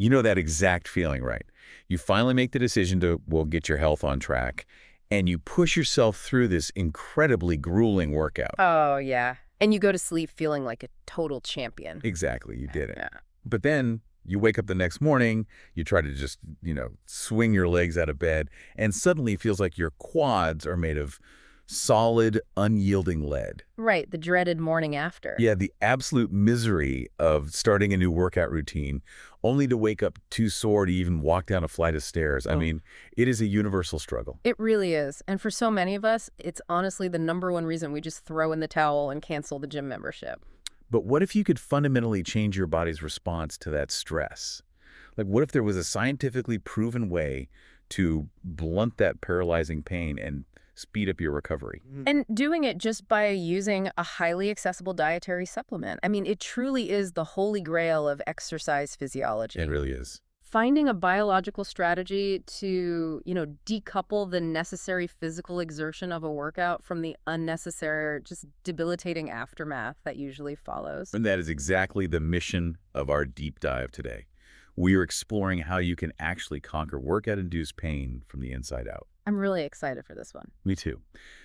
You know that exact feeling, right? You finally make the decision to, well, get your health on track, and you push yourself through this incredibly grueling workout. Oh, yeah. And you go to sleep feeling like a total champion. Exactly, you did it. Yeah. But then you wake up the next morning, you try to just, swing your legs out of bed, and suddenly it feels like your quads are made of solid, unyielding lead. Right, the dreaded morning after. Yeah, the absolute misery of starting a new workout routine only to wake up too sore to even walk down a flight of stairs. I mean, it is a universal struggle. It really is. And for so many of us, it's honestly the #1 reason we just throw in the towel and cancel the gym membership. But what if you could fundamentally change your body's response to that stress? Like, what if there was a scientifically proven way to blunt that paralyzing pain and speed up your recovery? And doing it just by using a highly accessible dietary supplement. I mean, it truly is the holy grail of exercise physiology. It really is. Finding a biological strategy to, decouple the necessary physical exertion of a workout from the unnecessary, just debilitating aftermath that usually follows. And that is exactly the mission of our deep dive today. We are exploring how you can actually conquer workout-induced pain from the inside out. I'm really excited for this one. Me too.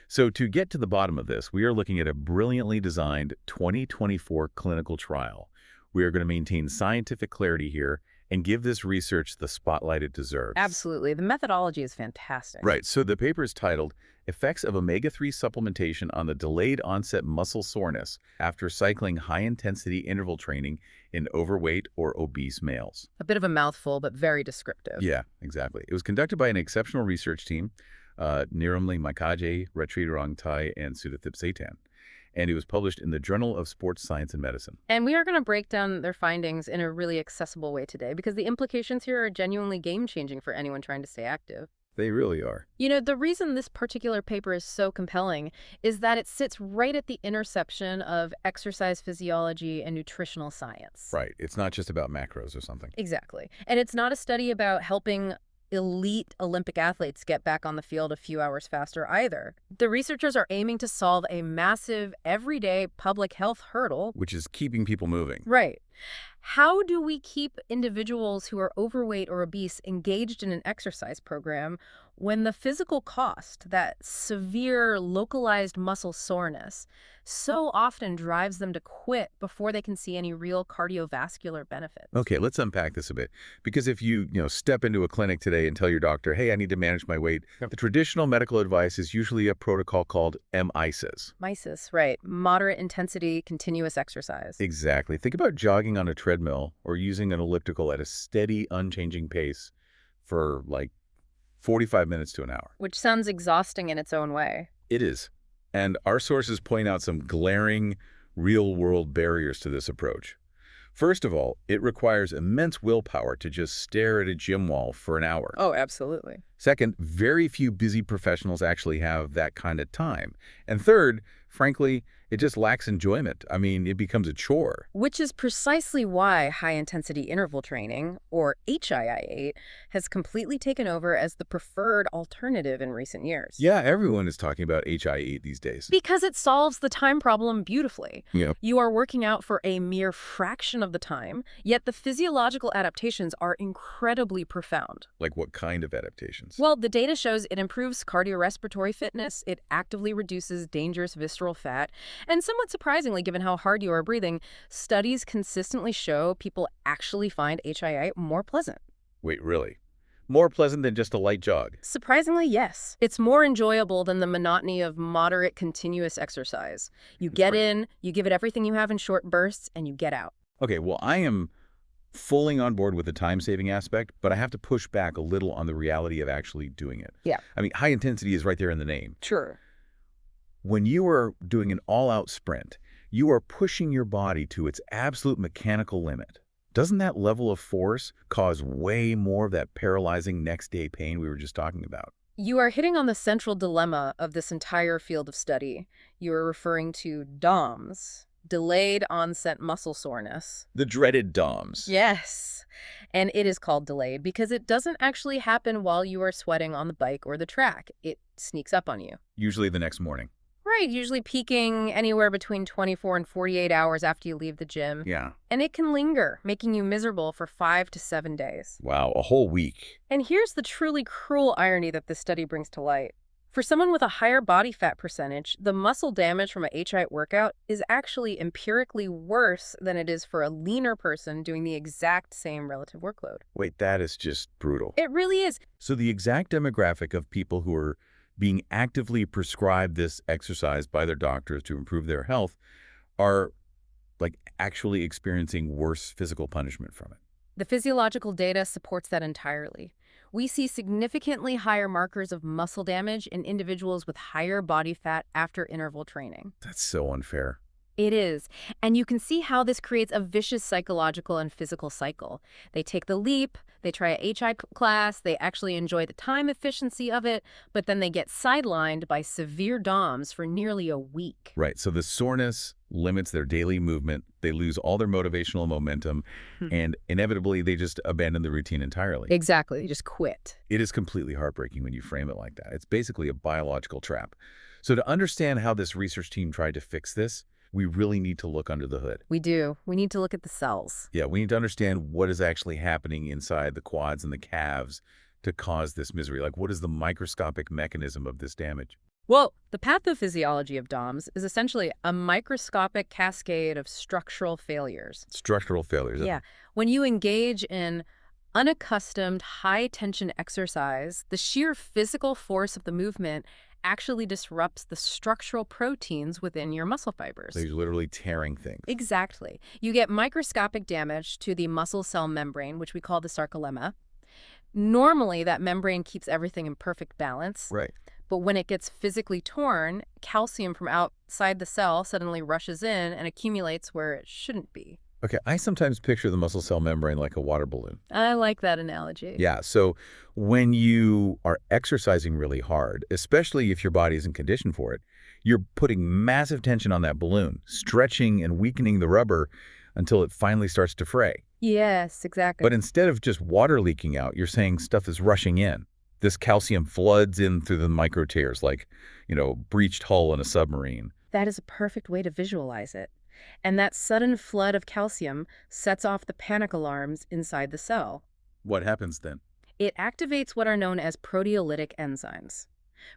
So to get to the bottom of this, we are looking at a brilliantly designed 2024 clinical trial. We are going to maintain scientific clarity here and give this research the spotlight it deserves. Absolutely. The methodology is fantastic. Right. So the paper is titled Effects of Omega-3 Supplementation on the Delayed Onset Muscle Soreness After Cycling High-Intensity Interval Training in Overweight or Obese Males. A bit of a mouthful, but very descriptive. Yeah, exactly. It was conducted by an exceptional research team, Niromlee, Makaje, Ratree, Ruangthai, and Sudathip, Sae-tan. And it was published in the Journal of Sports Science and Medicine. And we are going to break down their findings in a really accessible way today because the implications here are genuinely game-changing for anyone trying to stay active. They really are. The reason this particular paper is so compelling is that it sits right at the intersection of exercise physiology and nutritional science. Right. It's not just about macros or something. Exactly. And it's not a study about helping elite Olympic athletes get back on the field a few hours faster either. The researchers are aiming to solve a massive, everyday public health hurdle. Which is keeping people moving. Right. How do we keep individuals who are overweight or obese engaged in an exercise program when the physical cost, that severe localized muscle soreness, so often drives them to quit before they can see any real cardiovascular benefits? Okay, let's unpack this a bit. Because if you, step into a clinic today and tell your doctor, hey, I need to manage my weight, the traditional medical advice is usually a protocol called MICES. MICES, right. Moderate intensity continuous exercise. Exactly. Think about jogging on a treadmill or using an elliptical at a steady, unchanging pace for 45 minutes to an hour. Which sounds exhausting in its own way. It is. And our sources point out some glaring, real-world barriers to this approach. First of all, it requires immense willpower to just stare at a gym wall for an hour. Oh, absolutely. Second, very few busy professionals actually have that kind of time. And third, frankly, it just lacks enjoyment. I mean, it becomes a chore. Which is precisely why high-intensity interval training, or HIIT, has completely taken over as the preferred alternative in recent years. Yeah, everyone is talking about HIIT these days. Because it solves the time problem beautifully. Yeah. You are working out for a mere fraction of the time, yet the physiological adaptations are incredibly profound. Like what kind of adaptations? Well, the data shows it improves cardiorespiratory fitness, it actively reduces dangerous visceral fat, and somewhat surprisingly, given how hard you are breathing, studies consistently show people actually find HIIT more pleasant. Wait, really? More pleasant than just a light jog? Surprisingly, yes. It's more enjoyable than the monotony of moderate continuous exercise. You get in, you give it everything you have in short bursts, and you get out. Okay, well, I am fully on board with the time-saving aspect, but I have to push back a little on the reality of actually doing it. Yeah. I mean, high intensity is right there in the name. Sure. When you are doing an all-out sprint, you are pushing your body to its absolute mechanical limit. Doesn't that level of force cause way more of that paralyzing next-day pain we were just talking about? You are hitting on the central dilemma of this entire field of study. You are referring to DOMS, delayed onset muscle soreness. The dreaded DOMS. Yes. And it is called delayed because it doesn't actually happen while you are sweating on the bike or the track. It sneaks up on you. Usually the next morning. Right, usually peaking anywhere between 24 and 48 hours after you leave the gym. Yeah. And it can linger, making you miserable for 5 to 7 days. Wow, a whole week. And here's the truly cruel irony that this study brings to light. For someone with a higher body fat percentage, the muscle damage from a HIIT workout is actually empirically worse than it is for a leaner person doing the exact same relative workload. Wait, that is just brutal. It really is. So the exact demographic of people who are being actively prescribed this exercise by their doctors to improve their health are like actually experiencing worse physical punishment from it. The physiological data supports that entirely. We see significantly higher markers of muscle damage in individuals with higher body fat after interval training. That's so unfair. It is. And you can see how this creates a vicious psychological and physical cycle. They take the leap, they try a HI class, they actually enjoy the time efficiency of it, but then they get sidelined by severe DOMs for nearly a week. Right. So the soreness limits their daily movement. They lose all their motivational momentum, and inevitably they just abandon the routine entirely. Exactly. They just quit. It is completely heartbreaking when you frame it like that. It's basically a biological trap. So to understand how this research team tried to fix this, we really need to look under the hood. We do. We need to look at the cells. Yeah, we need to understand what is actually happening inside the quads and the calves to cause this misery. Like, what is the microscopic mechanism of this damage? Well, the pathophysiology of DOMs is essentially a microscopic cascade of structural failures. Structural failures. Yeah. When you engage in unaccustomed high-tension exercise, the sheer physical force of the movement actually disrupts the structural proteins within your muscle fibers. So you're literally tearing things. Exactly. You get microscopic damage to the muscle cell membrane, which we call the sarcolemma. Normally, that membrane keeps everything in perfect balance. Right. But when it gets physically torn, calcium from outside the cell suddenly rushes in and accumulates where it shouldn't be. Okay, I sometimes picture the muscle cell membrane like a water balloon. I like that analogy. Yeah, so when you are exercising really hard, especially if your body isn't conditioned for it, you're putting massive tension on that balloon, stretching and weakening the rubber until it finally starts to fray. Yes, exactly. But instead of just water leaking out, you're saying stuff is rushing in. This calcium floods in through the micro tears, like, breached hull in a submarine. That is a perfect way to visualize it. And that sudden flood of calcium sets off the panic alarms inside the cell. What happens then? It activates what are known as proteolytic enzymes.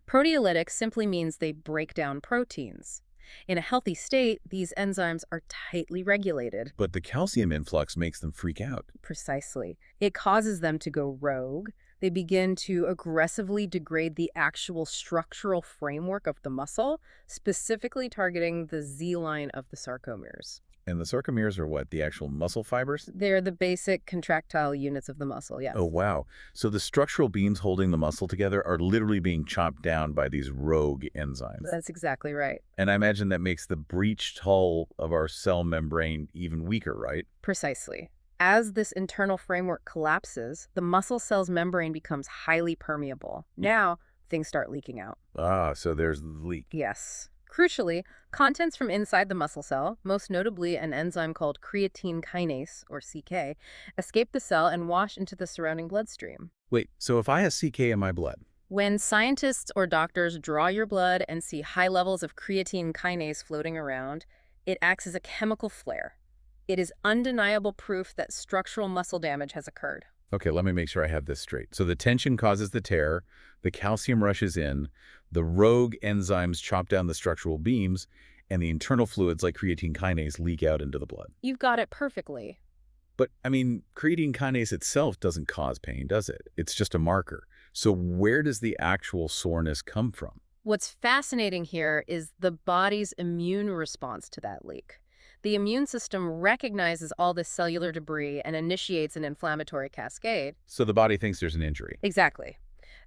Proteolytic simply means they break down proteins. In a healthy state, these enzymes are tightly regulated. But the calcium influx makes them freak out. Precisely. It causes them to go rogue. They begin to aggressively degrade the actual structural framework of the muscle, specifically targeting the Z-line of the sarcomeres. And the sarcomeres are what? The actual muscle fibers? They're the basic contractile units of the muscle, yes. Oh, wow. So the structural beams holding the muscle together are literally being chopped down by these rogue enzymes. That's exactly right. And I imagine that makes the breached hull of our cell membrane even weaker, right? Precisely. As this internal framework collapses, the muscle cell's membrane becomes highly permeable. Now, things start leaking out. Ah, so there's the leak. Yes. Crucially, contents from inside the muscle cell, most notably an enzyme called creatine kinase, or CK, escape the cell and wash into the surrounding bloodstream. Wait, so if I have CK in my blood? When scientists or doctors draw your blood and see high levels of creatine kinase floating around, it acts as a chemical flare. It is undeniable proof that structural muscle damage has occurred. Okay, let me make sure I have this straight. So the tension causes the tear, the calcium rushes in, the rogue enzymes chop down the structural beams, and the internal fluids like creatine kinase leak out into the blood. You've got it perfectly. But, creatine kinase itself doesn't cause pain, does it? It's just a marker. So where does the actual soreness come from? What's fascinating here is the body's immune response to that leak. The immune system recognizes all this cellular debris and initiates an inflammatory cascade. So the body thinks there's an injury. Exactly.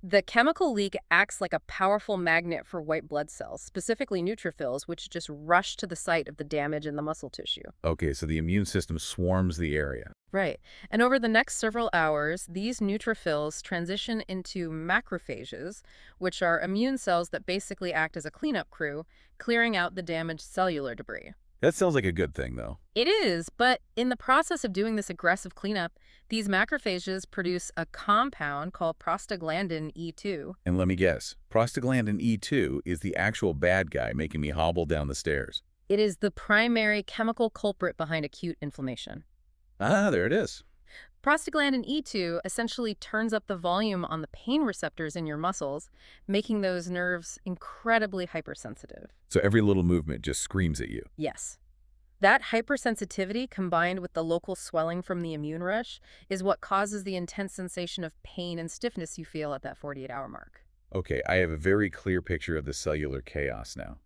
The chemical leak acts like a powerful magnet for white blood cells, specifically neutrophils, which just rush to the site of the damage in the muscle tissue. Okay, so the immune system swarms the area. Right. And over the next several hours, these neutrophils transition into macrophages, which are immune cells that basically act as a cleanup crew, clearing out the damaged cellular debris. That sounds like a good thing, though. It is, but in the process of doing this aggressive cleanup, these macrophages produce a compound called prostaglandin E2. And let me guess, prostaglandin E2 is the actual bad guy making me hobble down the stairs. It is the primary chemical culprit behind acute inflammation. Ah, there it is. Prostaglandin E2 essentially turns up the volume on the pain receptors in your muscles, making those nerves incredibly hypersensitive. So every little movement just screams at you. Yes. That hypersensitivity combined with the local swelling from the immune rush is what causes the intense sensation of pain and stiffness you feel at that 48-hour mark. Okay, I have a very clear picture of the cellular chaos now.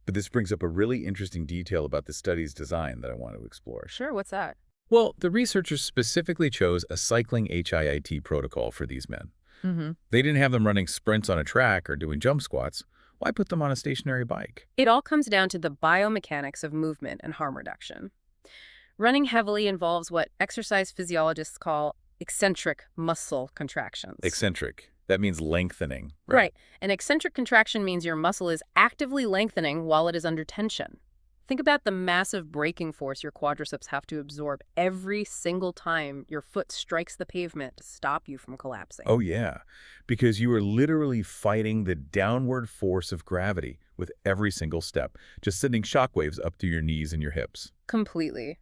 But this brings up a really interesting detail about the study's design that I want to explore. Sure, what's that? Well, the researchers specifically chose a cycling HIIT protocol for these men. They didn't have them running sprints on a track or doing jump squats. Why put them on a stationary bike? It all comes down to the biomechanics of movement and harm reduction. Running heavily involves what exercise physiologists call eccentric muscle contractions. Eccentric. That means lengthening. Right. An eccentric contraction means your muscle is actively lengthening while it is under tension. Think about the massive braking force your quadriceps have to absorb every single time your foot strikes the pavement to stop you from collapsing. Oh, yeah, because you are literally fighting the downward force of gravity with every single step, just sending shockwaves up through your knees and your hips. Completely.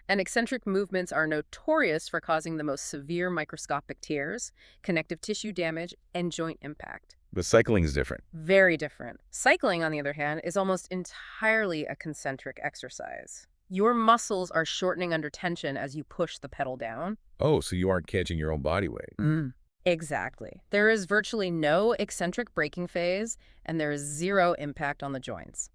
And eccentric movements are notorious for causing the most severe microscopic tears, connective tissue damage, and joint impact. But cycling is different. Very different. Cycling, on the other hand, is almost entirely a concentric exercise. Your muscles are shortening under tension as you push the pedal down. Oh, so you aren't catching your own body weight. Exactly. There is virtually no eccentric braking phase, and there is zero impact on the joints.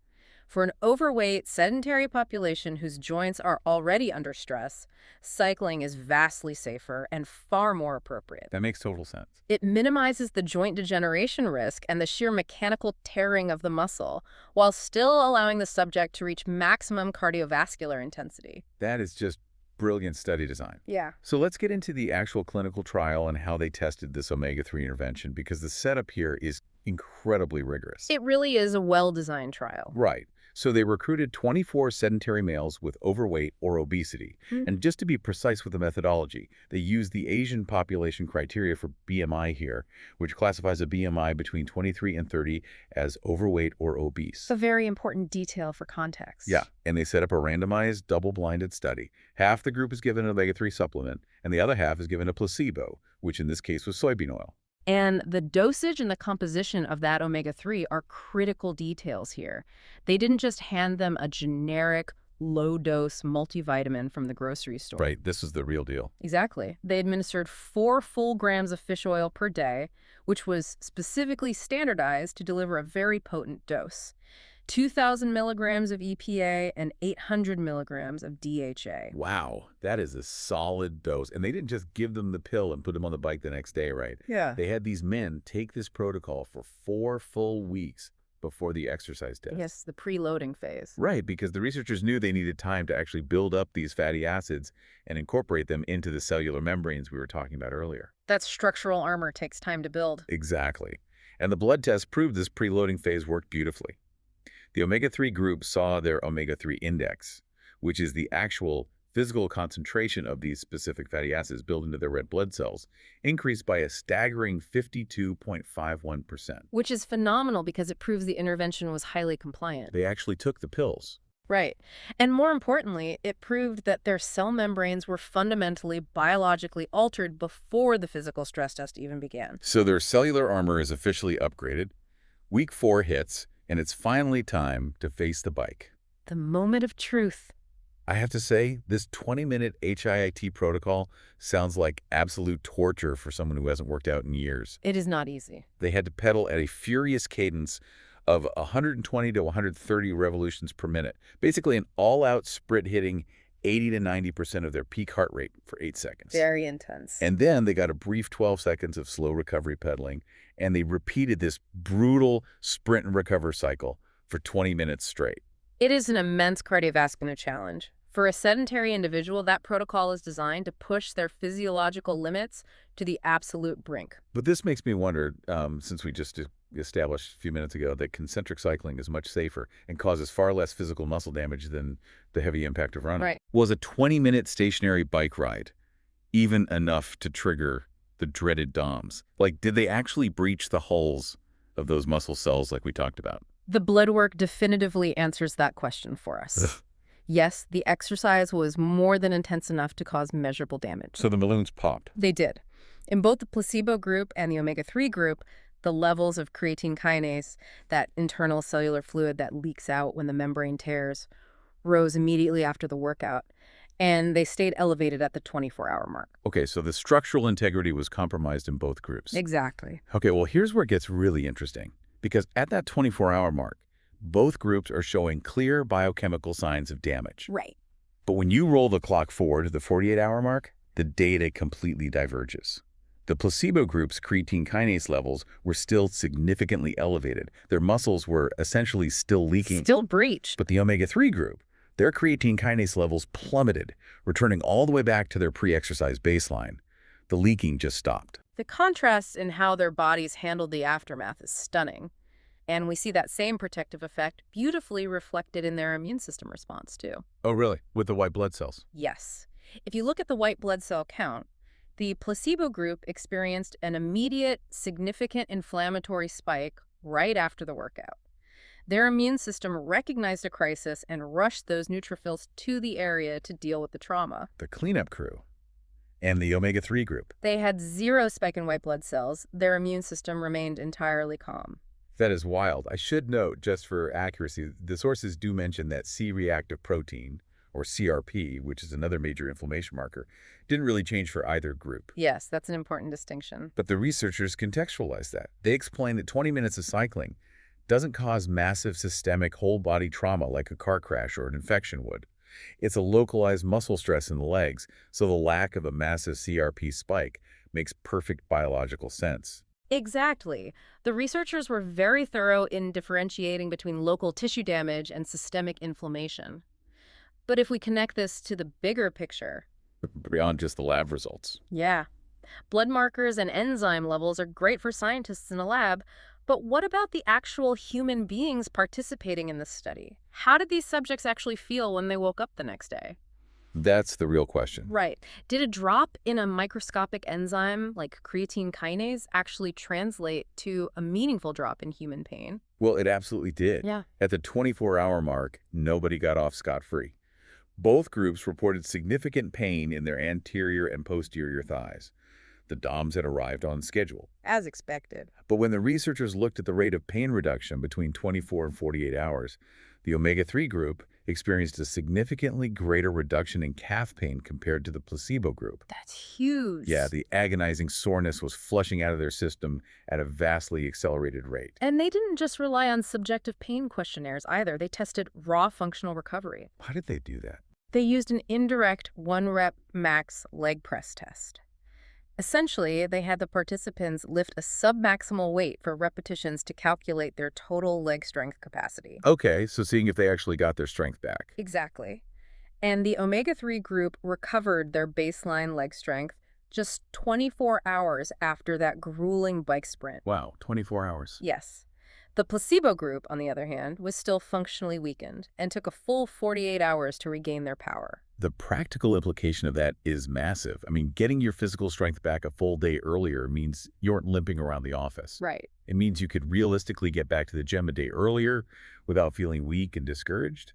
For an overweight, sedentary population whose joints are already under stress, cycling is vastly safer and far more appropriate. That makes total sense. It minimizes the joint degeneration risk and the sheer mechanical tearing of the muscle, while still allowing the subject to reach maximum cardiovascular intensity. That is just brilliant study design. Yeah. So let's get into the actual clinical trial and how they tested this omega-3 intervention, because the setup here is incredibly rigorous. It really is a well-designed trial. Right. So they recruited 24 sedentary males with overweight or obesity. And just to be precise with the methodology, they used the Asian population criteria for BMI here, which classifies a BMI between 23 and 30 as overweight or obese. It's a very important detail for context. Yeah, and they set up a randomized, double-blinded study. Half the group is given an omega-3 supplement, and the other half is given a placebo, which in this case was soybean oil. And the dosage and the composition of that omega-3 are critical details here. They didn't just hand them a generic, low-dose multivitamin from the grocery store. Right, this is the real deal. Exactly. They administered 4 full grams of fish oil per day, which was specifically standardized to deliver a very potent dose. 2,000 milligrams of EPA and 800 milligrams of DHA. Wow, that is a solid dose. And they didn't just give them the pill and put them on the bike the next day, right? Yeah. They had these men take this protocol for 4 full weeks before the exercise test. Yes, the preloading phase. Right, because the researchers knew they needed time to actually build up these fatty acids and incorporate them into the cellular membranes we were talking about earlier. That structural armor takes time to build. Exactly. And the blood test proved this preloading phase worked beautifully. The omega-3 group saw their omega-3 index, which is the actual physical concentration of these specific fatty acids built into their red blood cells, increased by a staggering 52.51%. Which is phenomenal because it proves the intervention was highly compliant. They actually took the pills. Right. And more importantly, it proved that their cell membranes were fundamentally biologically altered before the physical stress test even began. So their cellular armor is officially upgraded. Week 4 hits, and it's finally time to face the bike. The moment of truth. I have to say, this 20-minute HIIT protocol sounds like absolute torture for someone who hasn't worked out in years. It is not easy. They had to pedal at a furious cadence of 120 to 130 revolutions per minute, basically an all-out sprint hitting 80 to 90% of their peak heart rate for 8 seconds. Very intense. And then they got a brief 12 seconds of slow recovery pedaling, and they repeated this brutal sprint and recover cycle for 20 minutes straight. It is an immense cardiovascular challenge. For a sedentary individual, that protocol is designed to push their physiological limits to the absolute brink. But this makes me wonder, since we just established a few minutes ago that concentric cycling is much safer and causes far less physical muscle damage than the heavy impact of running. Right. Was a 20-minute stationary bike ride even enough to trigger the dreaded DOMs? Like, did they actually breach the hulls of those muscle cells like we talked about? The blood work definitively answers that question for us. Ugh. Yes, the exercise was more than intense enough to cause measurable damage. So the balloons popped. They did. In both the placebo group and the omega-3 group, the levels of creatine kinase, that internal cellular fluid that leaks out when the membrane tears, rose immediately after the workout, and they stayed elevated at the 24-hour mark. Okay, so the structural integrity was compromised in both groups. Exactly. Okay, well, here's where it gets really interesting. Because at that 24-hour mark, both groups are showing clear biochemical signs of damage. Right. But when you roll the clock forward to the 48-hour mark, the data completely diverges. The placebo group's creatine kinase levels were still significantly elevated. Their muscles were essentially still leaking. Still breached. But the omega-3 group, their creatine kinase levels plummeted, returning all the way back to their pre-exercise baseline. The leaking just stopped. The contrast in how their bodies handled the aftermath is stunning. And we see that same protective effect beautifully reflected in their immune system response, too. Oh, really? With the white blood cells? Yes. If you look at the white blood cell count, the placebo group experienced an immediate, significant inflammatory spike right after the workout. Their immune system recognized a crisis and rushed those neutrophils to the area to deal with the trauma. The cleanup crew. And the omega-3 group. They had zero spike in white blood cells. Their immune system remained entirely calm. That is wild. I should note, just for accuracy, the sources do mention that C-reactive protein, or CRP, which is another major inflammation marker, didn't really change for either group. Yes, that's an important distinction. But the researchers contextualized that. They explained that 20 minutes of cycling doesn't cause massive systemic whole-body trauma like a car crash or an infection would. It's a localized muscle stress in the legs, so the lack of a massive CRP spike makes perfect biological sense. Exactly. The researchers were very thorough in differentiating between local tissue damage and systemic inflammation. But if we connect this to the bigger picture... Beyond just the lab results. Yeah. Blood markers and enzyme levels are great for scientists in a lab, but what about the actual human beings participating in this study? How did these subjects actually feel when they woke up the next day? That's the real question. Right. Did a drop in a microscopic enzyme like creatine kinase actually translate to a meaningful drop in human pain? Well, it absolutely did. Yeah. At the 24-hour mark, nobody got off scot-free. Both groups reported significant pain in their anterior and posterior thighs. The DOMs had arrived on schedule. As expected. But when the researchers looked at the rate of pain reduction between 24 and 48 hours, the omega-3 group experienced a significantly greater reduction in calf pain compared to the placebo group. That's huge. Yeah, the agonizing soreness was flushing out of their system at a vastly accelerated rate. And they didn't just rely on subjective pain questionnaires either. They tested raw functional recovery. How did they do that? They used an indirect 1-rep max leg press test. Essentially, they had the participants lift a submaximal weight for repetitions to calculate their total leg strength capacity. Okay, so seeing if they actually got their strength back. Exactly. And the omega-3 group recovered their baseline leg strength just 24 hours after that grueling bike sprint. Wow, 24 hours. Yes. The placebo group, on the other hand, was still functionally weakened and took a full 48 hours to regain their power. The practical implication of that is massive. I mean, getting your physical strength back a full day earlier means you aren't limping around the office. Right. It means you could realistically get back to the gym a day earlier without feeling weak and discouraged.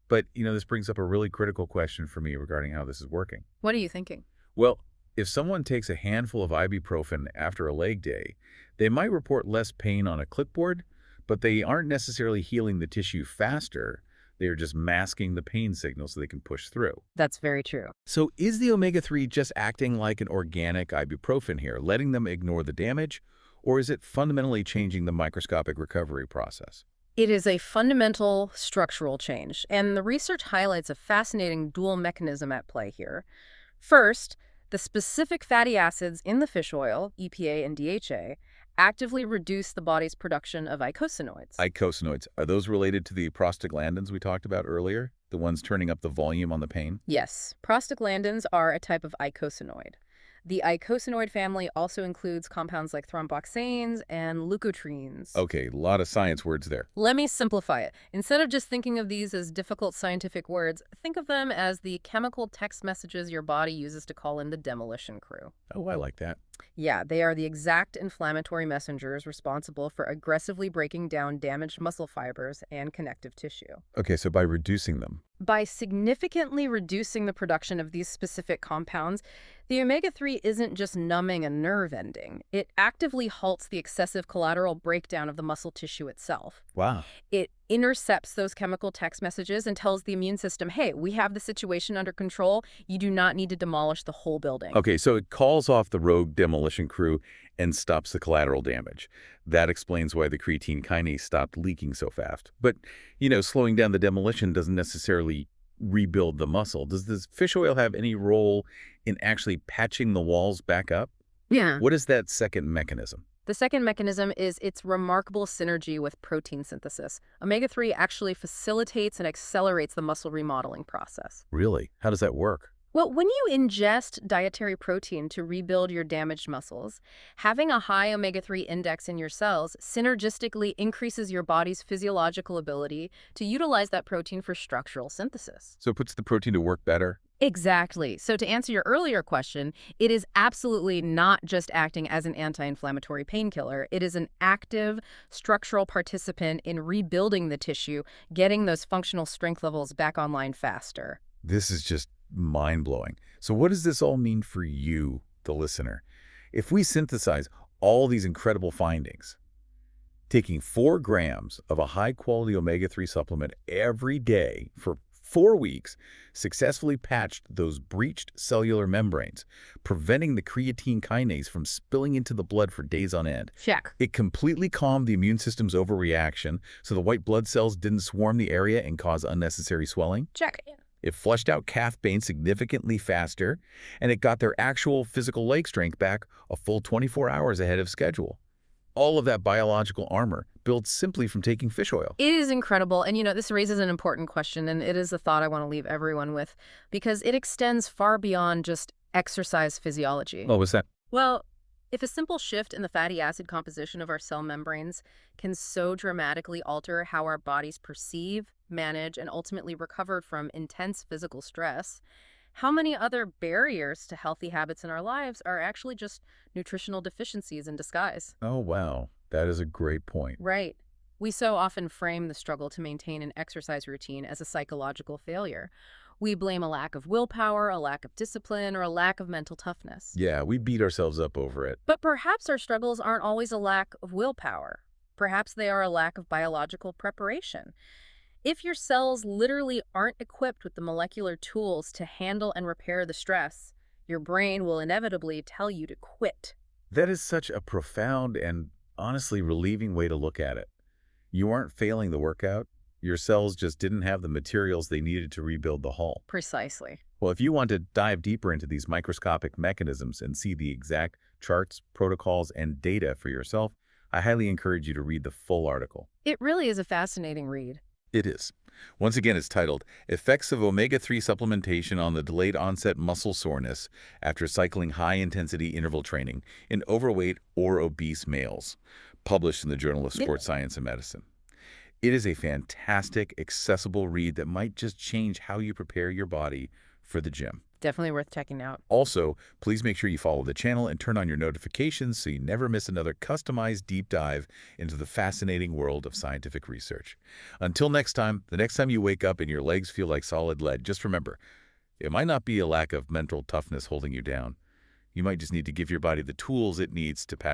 But, this brings up a really critical question for me regarding how this is working. What are you thinking? Well, if someone takes a handful of ibuprofen after a leg day, they might report less pain on a clipboard, but they aren't necessarily healing the tissue faster. They are just masking the pain signal so they can push through. That's very true. So is the omega-3 just acting like an organic ibuprofen here, letting them ignore the damage, or is it fundamentally changing the microscopic recovery process? It is a fundamental structural change, and the research highlights a fascinating dual mechanism at play here. First, the specific fatty acids in the fish oil, EPA and DHA, actively reduce the body's production of eicosanoids. Eicosanoids, are those related to the prostaglandins we talked about earlier? The ones turning up the volume on the pain? Yes, prostaglandins are a type of eicosanoid. The eicosanoid family also includes compounds like thromboxanes and leukotrienes. Okay, a lot of science words there. Let me simplify it. Instead of just thinking of these as difficult scientific words, think of them as the chemical text messages your body uses to call in the demolition crew. Oh, I like that. Yeah, they are the exact inflammatory messengers responsible for aggressively breaking down damaged muscle fibers and connective tissue. Okay, so by reducing them. By significantly reducing the production of these specific compounds, the omega-3 isn't just numbing a nerve ending. It actively halts the excessive collateral breakdown of the muscle tissue itself. Wow. It intercepts those chemical text messages and tells the immune system, hey, we have the situation under control. You do not need to demolish the whole building. Okay, so it calls off the rogue demolition crew and stops the collateral damage. That explains why the creatine kinase stopped leaking so fast. But, slowing down the demolition doesn't necessarily rebuild the muscle. Does this fish oil have any role in actually patching the walls back up? Yeah. What is that second mechanism? The second mechanism is its remarkable synergy with protein synthesis. Omega-3 actually facilitates and accelerates the muscle remodeling process. Really? How does that work? Well, when you ingest dietary protein to rebuild your damaged muscles, having a high omega-3 index in your cells synergistically increases your body's physiological ability to utilize that protein for structural synthesis. So it puts the protein to work better? Exactly. So to answer your earlier question, it is absolutely not just acting as an anti-inflammatory painkiller. It is an active structural participant in rebuilding the tissue, getting those functional strength levels back online faster. This is just mind-blowing. So what does this all mean for you, the listener? If we synthesize all these incredible findings, taking 4 grams of a high-quality omega-3 supplement every day for 4 weeks successfully patched those breached cellular membranes, preventing the creatine kinase from spilling into the blood for days on end. Check. It completely calmed the immune system's overreaction, so the white blood cells didn't swarm the area and cause unnecessary swelling. Check. It flushed out calf pain significantly faster, and it got their actual physical leg strength back a full 24 hours ahead of schedule. All of that biological armor built simply from taking fish oil. It is incredible. And, this raises an important question, and it is a thought I want to leave everyone with, because it extends far beyond just exercise physiology. What was that? Well, if a simple shift in the fatty acid composition of our cell membranes can so dramatically alter how our bodies perceive, manage, and ultimately recover from intense physical stress, how many other barriers to healthy habits in our lives are actually just nutritional deficiencies in disguise? Oh, wow. That is a great point. Right. We so often frame the struggle to maintain an exercise routine as a psychological failure. We blame a lack of willpower, a lack of discipline, or a lack of mental toughness. Yeah, we beat ourselves up over it. But perhaps our struggles aren't always a lack of willpower. Perhaps they are a lack of biological preparation. If your cells literally aren't equipped with the molecular tools to handle and repair the stress, your brain will inevitably tell you to quit. That is such a profound and honestly relieving way to look at it. You aren't failing the workout. Your cells just didn't have the materials they needed to rebuild the hull. Precisely. Well, if you want to dive deeper into these microscopic mechanisms and see the exact charts, protocols, and data for yourself, I highly encourage you to read the full article. It really is a fascinating read. It is. Once again, it's titled, Effects of Omega-3 Supplementation on the Delayed Onset Muscle Soreness After Cycling High-Intensity Interval Training in Overweight or Obese Males, published in the Journal of Sports Science and Medicine. It is a fantastic, accessible read that might just change how you prepare your body for the gym. Definitely worth checking out. Also, please make sure you follow the channel and turn on your notifications so you never miss another customized deep dive into the fascinating world of scientific research. Until next time, the next time you wake up and your legs feel like solid lead, just remember, it might not be a lack of mental toughness holding you down. You might just need to give your body the tools it needs to patch